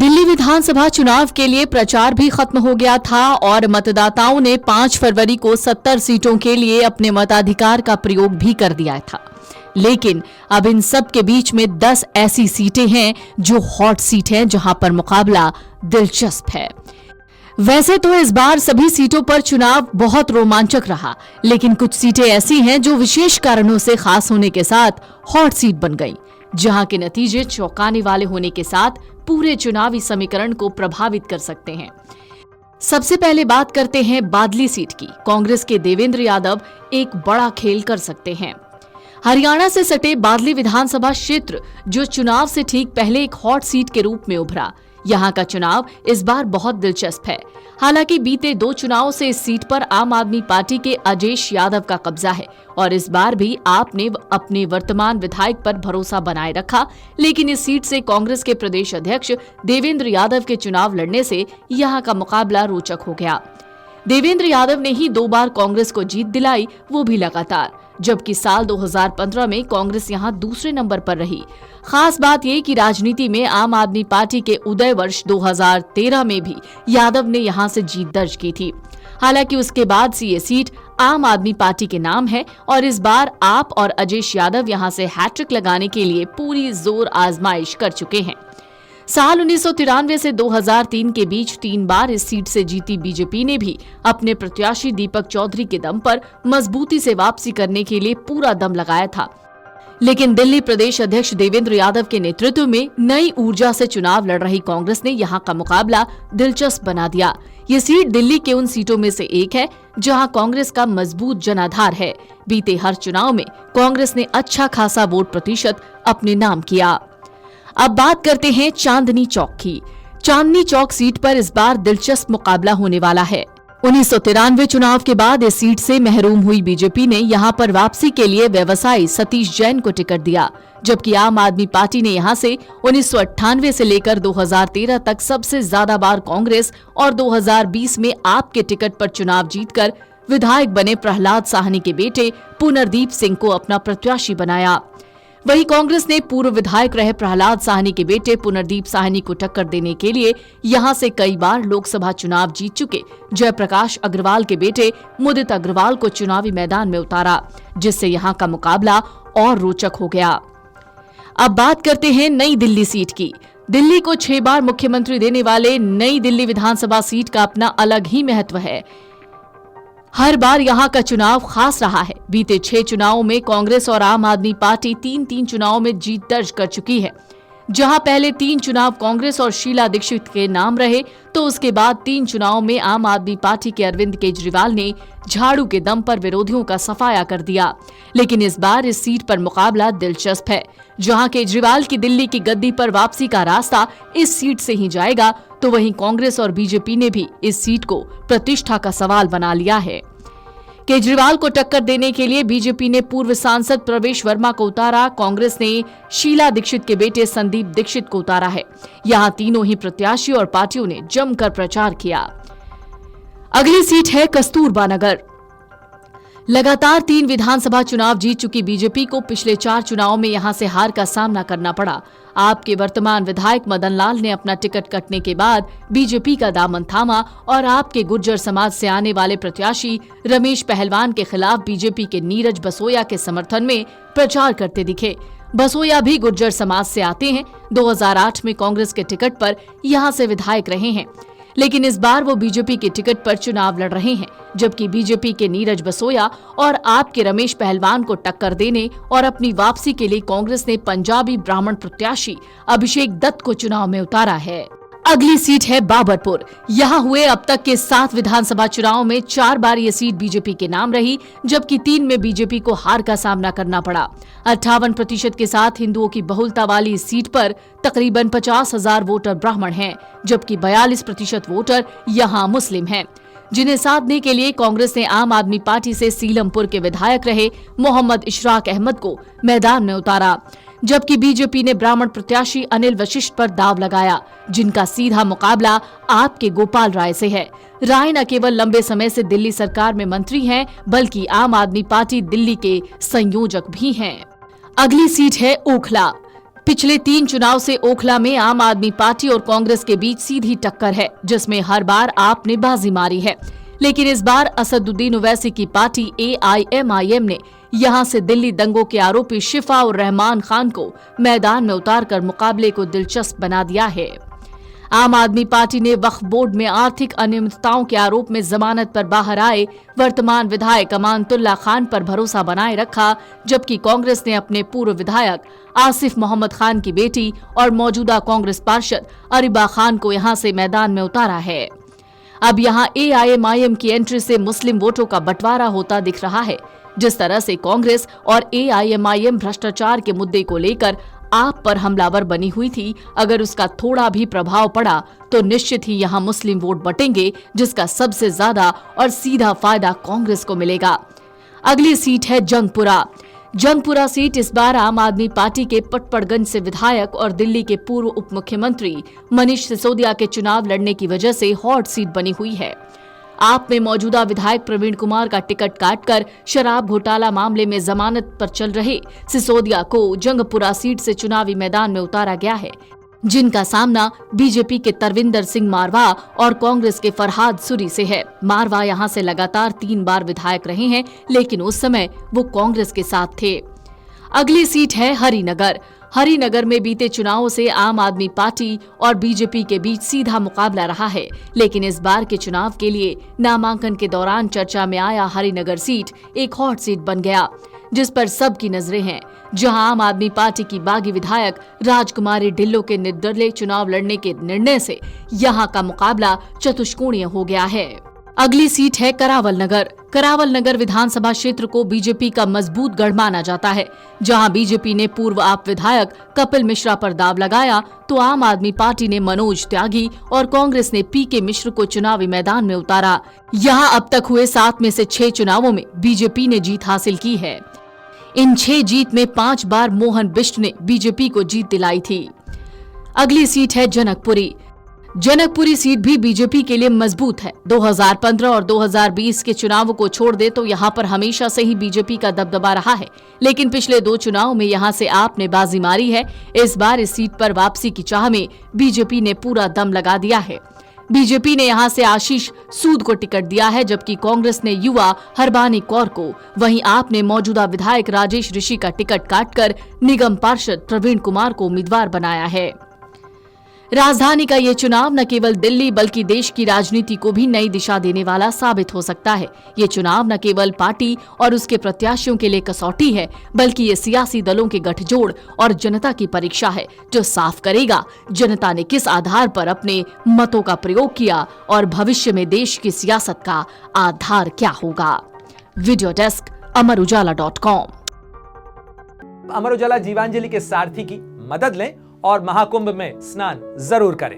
दिल्ली विधानसभा चुनाव के लिए प्रचार भी खत्म हो गया था और मतदाताओं ने 5 फरवरी को 70 सीटों के लिए अपने मताधिकार का प्रयोग भी कर दिया था। लेकिन अब इन सब के बीच में 10 ऐसी सीटें हैं जो हॉट सीट हैं, जहां पर मुकाबला दिलचस्प है। वैसे तो इस बार सभी सीटों पर चुनाव बहुत रोमांचक रहा, लेकिन कुछ सीटें ऐसी हैं जो विशेष कारणों से खास होने के साथ हॉट सीट बन गई, जहां के नतीजे चौंकाने वाले होने के साथ पूरे चुनावी समीकरण को प्रभावित कर सकते हैं। सबसे पहले बात करते हैं बादली सीट की। कांग्रेस के देवेंद्र यादव एक बड़ा खेल कर सकते हैं। हरियाणा से सटे बादली विधानसभा क्षेत्र जो चुनाव से ठीक पहले एक हॉट सीट के रूप में उभरा, यहाँ का चुनाव इस बार बहुत दिलचस्प है। हालांकि बीते 2 चुनावों से इस सीट पर आम आदमी पार्टी के अजेश यादव का कब्जा है और इस बार भी आपने अपने वर्तमान विधायक पर भरोसा बनाए रखा, लेकिन इस सीट से कांग्रेस के प्रदेश अध्यक्ष देवेंद्र यादव के चुनाव लड़ने से यहाँ का मुकाबला रोचक हो गया। देवेंद्र यादव ने ही 2 बार कांग्रेस को जीत दिलाई, वो भी लगातार, जबकि साल 2015 में कांग्रेस यहां दूसरे नंबर पर रही। खास बात यह कि राजनीति में आम आदमी पार्टी के उदय वर्ष 2013 में भी यादव ने यहां से जीत दर्ज की थी। हालांकि उसके बाद से ये सीट आम आदमी पार्टी के नाम है और इस बार आप और अजेश यादव यहां से हैट्रिक लगाने के लिए पूरी जोर आजमाइश कर चुके हैं। साल 1993 से 2003 के बीच 3 बार इस सीट से जीती बीजेपी ने भी अपने प्रत्याशी दीपक चौधरी के दम पर मजबूती से वापसी करने के लिए पूरा दम लगाया था। लेकिन दिल्ली प्रदेश अध्यक्ष देवेंद्र यादव के नेतृत्व में नई ऊर्जा से चुनाव लड़ रही कांग्रेस ने यहां का मुकाबला दिलचस्प बना दिया। ये सीट दिल्ली के उन सीटों में से एक है जहां कांग्रेस का मजबूत जनाधार है। बीते हर चुनाव में कांग्रेस ने अच्छा खासा वोट प्रतिशत अपने नाम किया। अब बात करते हैं चांदनी चौक की। चांदनी चौक सीट पर इस बार दिलचस्प मुकाबला होने वाला है। 1993 चुनाव के बाद इस सीट से महरूम हुई बीजेपी ने यहां पर वापसी के लिए व्यवसायी सतीश जैन को टिकट दिया, जबकि आम आदमी पार्टी ने यहां से 1998 से लेकर 2013 तक सबसे ज्यादा बार कांग्रेस और 2020 में आप के टिकट पर चुनाव जीतकर विधायक बने प्रहलाद साहनी के बेटे पुनर्दीप सिंह को अपना प्रत्याशी बनाया। वहीं कांग्रेस ने पूर्व विधायक रहे प्रहलाद साहनी के बेटे पुनर्दीप साहनी को टक्कर देने के लिए यहां से कई बार लोकसभा चुनाव जीत चुके जयप्रकाश अग्रवाल के बेटे मुदित अग्रवाल को चुनावी मैदान में उतारा, जिससे यहां का मुकाबला और रोचक हो गया। अब बात करते हैं नई दिल्ली सीट की। दिल्ली को 6 बार मुख्यमंत्री देने वाले नई दिल्ली विधानसभा सीट का अपना अलग ही महत्व है। हर बार यहाँ का चुनाव खास रहा है। बीते 6 चुनावों में कांग्रेस और आम आदमी पार्टी 3-3 चुनावों में जीत दर्ज कर चुकी है। जहां पहले 3 चुनाव कांग्रेस और शीला दीक्षित के नाम रहे, तो उसके बाद 3 चुनावों में आम आदमी पार्टी के अरविंद केजरीवाल ने झाड़ू के दम पर विरोधियों का सफाया कर दिया। लेकिन इस बार इस सीट पर मुकाबला दिलचस्प है। जहां केजरीवाल की दिल्ली की गद्दी पर वापसी का रास्ता इस सीट से ही जाएगा, तो वहीं कांग्रेस और बीजेपी ने भी इस सीट को प्रतिष्ठा का सवाल बना लिया है। केजरीवाल को टक्कर देने के लिए बीजेपी ने पूर्व सांसद प्रवेश वर्मा को उतारा, कांग्रेस ने शीला दीक्षित के बेटे संदीप दीक्षित को उतारा है। यहां तीनों ही प्रत्याशी और पार्टियों ने जमकर प्रचार किया। अगली सीट है कस्तूरबा नगर। लगातार 3 विधानसभा चुनाव जीत चुकी बीजेपी को पिछले 4 चुनावों में यहां से हार का सामना करना पड़ा। आपके वर्तमान विधायक मदन लाल ने अपना टिकट कटने के बाद बीजेपी का दामन थामा और आपके गुर्जर समाज से आने वाले प्रत्याशी रमेश पहलवान के खिलाफ बीजेपी के नीरज बसोया के समर्थन में प्रचार करते दिखे। बसोया भी गुर्जर समाज से आते हैं। 2008 में कांग्रेस के टिकट पर यहां से विधायक रहे हैं, लेकिन इस बार वो बीजेपी के टिकट पर चुनाव लड़ रहे हैं, जबकि बीजेपी के नीरज बसोया और आपके रमेश पहलवान को टक्कर देने और अपनी वापसी के लिए कांग्रेस ने पंजाबी ब्राह्मण प्रत्याशी अभिषेक दत्त को चुनाव में उतारा है। अगली सीट है बाबरपुर। यहाँ हुए अब तक के 7 विधानसभा चुनावों में 4 बार ये सीट बीजेपी के नाम रही, जबकि 3 में बीजेपी को हार का सामना करना पड़ा। 58% के साथ हिंदुओं की बहुलता वाली इस सीट पर तकरीबन 50,000 वोटर ब्राह्मण हैं, जबकि 42% वोटर यहाँ मुस्लिम हैं, जिन्हें साधने के लिए कांग्रेस ने आम आदमी पार्टी से सीलमपुर के विधायक रहे मोहम्मद इशराक अहमद को मैदान में उतारा, जबकि बीजेपी ने ब्राह्मण प्रत्याशी अनिल वशिष्ठ पर दाव लगाया, जिनका सीधा मुकाबला आपके गोपाल राय से है। राय न केवल लंबे समय से दिल्ली सरकार में मंत्री हैं, बल्कि आम आदमी पार्टी दिल्ली के संयोजक भी हैं। अगली सीट है ओखला। पिछले 3 चुनाव से ओखला में आम आदमी पार्टी और कांग्रेस के बीच सीधी टक्कर है, जिसमें हर बार आप ने बाजी मारी है। लेकिन इस बार असदुद्दीन ओवैसी की पार्टी AIMIM ने यहां से दिल्ली दंगों के आरोपी शिफा और रहमान खान को मैदान में उतारकर मुकाबले को दिलचस्प बना दिया है। आम आदमी पार्टी ने वक्फ बोर्ड में आर्थिक अनियमितताओं के आरोप में जमानत पर बाहर आए वर्तमान विधायक अमानतुल्लाह खान पर भरोसा बनाए रखा, जबकि कांग्रेस ने अपने पूर्व विधायक आसिफ मोहम्मद खान की बेटी और मौजूदा कांग्रेस पार्षद अरिबा खान को यहां से मैदान में उतारा है। अब यहां AIMIM की एंट्री से मुस्लिम वोटों का बंटवारा होता दिख रहा है। जिस तरह से कांग्रेस और AIMIM भ्रष्टाचार के मुद्दे को लेकर आप पर हमलावर बनी हुई थी, अगर उसका थोड़ा भी प्रभाव पड़ा तो निश्चित ही यहां मुस्लिम वोट बटेंगे, जिसका सबसे ज्यादा और सीधा फायदा कांग्रेस को मिलेगा। अगली सीट है जंगपुरा। जंगपुरा सीट इस बार आम आदमी पार्टी के पटपड़गंज से विधायक और दिल्ली के पूर्व उप मुख्यमंत्री मनीष सिसोदिया के चुनाव लड़ने की वजह से हॉट सीट बनी हुई है। आप में मौजूदा विधायक प्रवीण कुमार का टिकट काटकर शराब घोटाला मामले में जमानत पर चल रहे सिसोदिया को जंगपुरा सीट से चुनावी मैदान में उतारा गया है, जिनका सामना बीजेपी के तरविंदर सिंह मारवा और कांग्रेस के फरहाद सुरी से है। मारवा यहां से लगातार 3 बार विधायक रहे हैं, लेकिन उस समय वो कांग्रेस के साथ थे। अगली सीट है हरिनगर। हरिनगर में बीते चुनावों से आम आदमी पार्टी और बीजेपी के बीच सीधा मुकाबला रहा है, लेकिन इस बार के चुनाव के लिए नामांकन के दौरान चर्चा में आया हरिनगर सीट एक हॉट सीट बन गया, जिस पर सबकी नजरें हैं। जहां आम आदमी पार्टी की बागी विधायक राजकुमारी ढिल्लों के निर्दलीय चुनाव लड़ने के निर्णय से यहां का मुकाबला चतुष्कोणीय हो गया है। अगली सीट है करावल नगर। करावल नगर विधानसभा क्षेत्र को बीजेपी का मजबूत गढ़ माना जाता है। जहां बीजेपी ने पूर्व आप विधायक कपिल मिश्रा पर दाव लगाया, तो आम आदमी पार्टी ने मनोज त्यागी और कांग्रेस ने PK मिश्र को चुनावी मैदान में उतारा। यहां अब तक हुए 7 में से 6 चुनावों में बीजेपी ने जीत हासिल की है। इन 6 जीत में 5 बार मोहन बिष्ट ने बीजेपी को जीत दिलाई थी। अगली सीट है जनकपुरी। जनकपुरी सीट भी बीजेपी के लिए मजबूत है। 2015 और 2020 के चुनावों को छोड़ दे तो यहां पर हमेशा से ही बीजेपी का दबदबा रहा है, लेकिन पिछले 2 चुनावों में यहां से आपने बाजी मारी है। इस बार इस सीट पर वापसी की चाह में बीजेपी ने पूरा दम लगा दिया है। बीजेपी ने यहां से आशीष सूद को टिकट दिया है, जबकि कांग्रेस ने युवा हरबानी कौर को, वहीं आपने मौजूदा विधायक राजेश ऋषि का टिकट काटकर निगम पार्षद प्रवीण कुमार को उम्मीदवार बनाया है। राजधानी का ये चुनाव न केवल दिल्ली बल्कि देश की राजनीति को भी नई दिशा देने वाला साबित हो सकता है। ये चुनाव न केवल पार्टी और उसके प्रत्याशियों के लिए कसौटी है, बल्कि ये सियासी दलों के गठजोड़ और जनता की परीक्षा है, जो साफ करेगा जनता ने किस आधार पर अपने मतों का प्रयोग किया और भविष्य में देश की सियासत का आधार क्या होगा। Video desk अमरउजाला.com। अमर उजाला जीवांजलि के सारथी की मदद लें और महाकुंभ में स्नान जरूर करें।